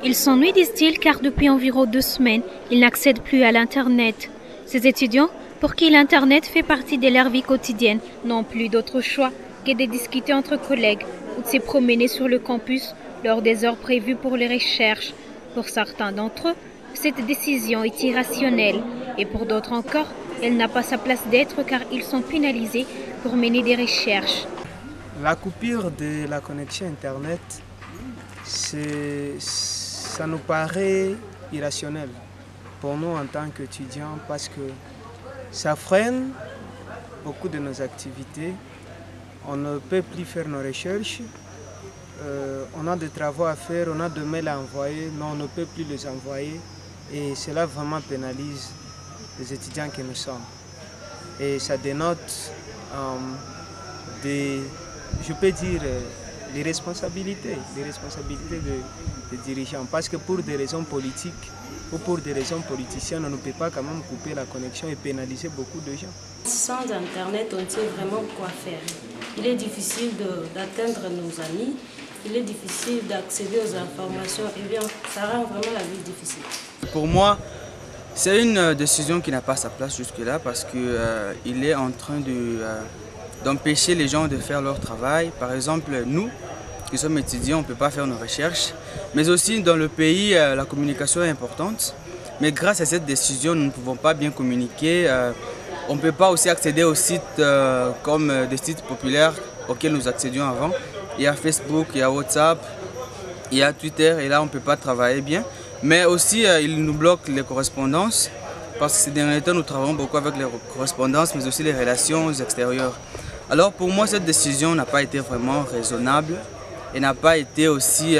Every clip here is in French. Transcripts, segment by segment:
Ils s'ennuient, disent-ils, car depuis environ 2 semaines, ils n'accèdent plus à l'Internet. Ces étudiants, pour qui l'Internet fait partie de leur vie quotidienne, n'ont plus d'autre choix que de discuter entre collègues ou de se promener sur le campus lors des heures prévues pour les recherches. Pour certains d'entre eux, cette décision est irrationnelle et pour d'autres encore, elle n'a pas sa place d'être car ils sont pénalisés pour mener des recherches. La coupure de la connexion Internet, ça nous paraît irrationnel pour nous en tant qu'étudiants parce que ça freine beaucoup de nos activités. On ne peut plus faire nos recherches, on a des travaux à faire, on a des mails à envoyer, mais on ne peut plus les envoyer et cela vraiment pénalise les étudiants que nous sommes. Et ça dénote je peux dire, les responsabilités des dirigeants. Parce que pour des raisons politiques ou pour des raisons politiciennes, on ne peut pas quand même couper la connexion et pénaliser beaucoup de gens. Sans Internet, on ne sait vraiment quoi faire. Il est difficile d'atteindre nos amis, il est difficile d'accéder aux informations et bien, ça rend vraiment la vie difficile. Pour moi, c'est une décision qui n'a pas sa place jusque-là parce qu'il est en train d'empêcher les gens de faire leur travail. Par exemple, nous qui sommes étudiants, on ne peut pas faire nos recherches. Mais aussi dans le pays, la communication est importante. Mais grâce à cette décision, nous ne pouvons pas bien communiquer. On ne peut pas aussi accéder aux sites comme des sites populaires auxquels nous accédions avant. Il y a Facebook, il y a WhatsApp, il y a Twitter et là on ne peut pas travailler bien. Mais aussi, ils nous bloquent les correspondances parce que ces derniers temps, nous travaillons beaucoup avec les correspondances, mais aussi les relations extérieures. Alors pour moi, cette décision n'a pas été vraiment raisonnable et n'a pas été aussi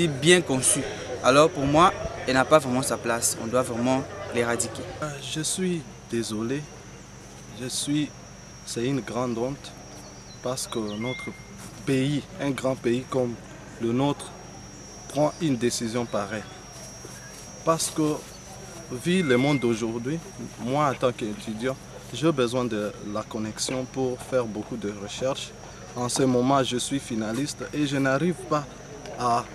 bien conçue. Alors pour moi, elle n'a pas vraiment sa place. On doit vraiment l'éradiquer. Je suis désolé. C'est une grande honte parce que notre pays, un grand pays comme le nôtre, prend une décision pareille. Parce que, vu le monde d'aujourd'hui, moi en tant qu'étudiant, j'ai besoin de la connexion pour faire beaucoup de recherches. En ce moment, je suis finaliste et je n'arrive pas à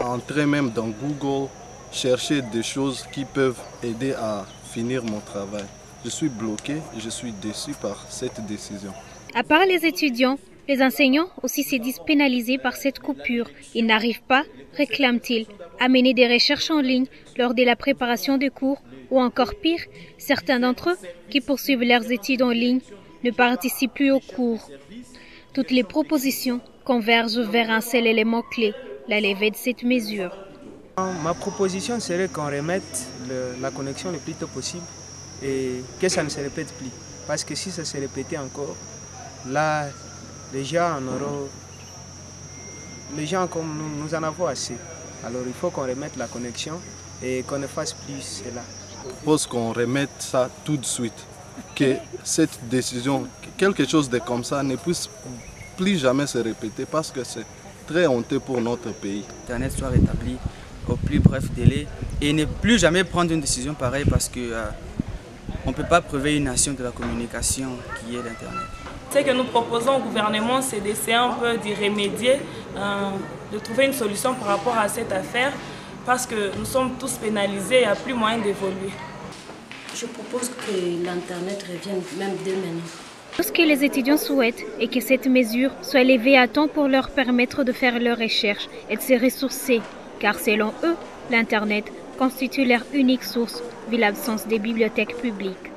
entrer même dans Google, chercher des choses qui peuvent aider à finir mon travail. Je suis bloqué, je suis déçu par cette décision. À part les étudiants, les enseignants aussi se disent pénalisés par cette coupure. Ils n'arrivent pas, réclament-ils, à mener des recherches en ligne lors de la préparation des cours ou encore pire, certains d'entre eux qui poursuivent leurs études en ligne ne participent plus aux cours. Toutes les propositions convergent vers un seul élément clé, la levée de cette mesure. Ma proposition serait qu'on remette la connexion le plus tôt possible et que ça ne se répète plus. Parce que si ça se répétait encore, là, les gens comme nous en avons assez. Alors il faut qu'on remette la connexion et qu'on ne fasse plus cela. Je propose qu'on remette ça tout de suite. Que cette décision, quelque chose de comme ça, ne puisse plus jamais se répéter parce que c'est très honteux pour notre pays. Internet soit rétabli au plus bref délai et ne plus jamais prendre une décision pareille parce qu'on ne peut pas priver une nation de la communication qui est l'Internet. Ce que nous proposons au gouvernement, c'est d'essayer un peu d'y remédier, de trouver une solution par rapport à cette affaire, parce que nous sommes tous pénalisés, il n'y a plus moyen d'évoluer. Je propose que l'Internet revienne même dès maintenant. Tout ce que les étudiants souhaitent est que cette mesure soit levée à temps pour leur permettre de faire leurs recherches et de se ressourcer, car selon eux, l'Internet constitue leur unique source vu l'absence des bibliothèques publiques.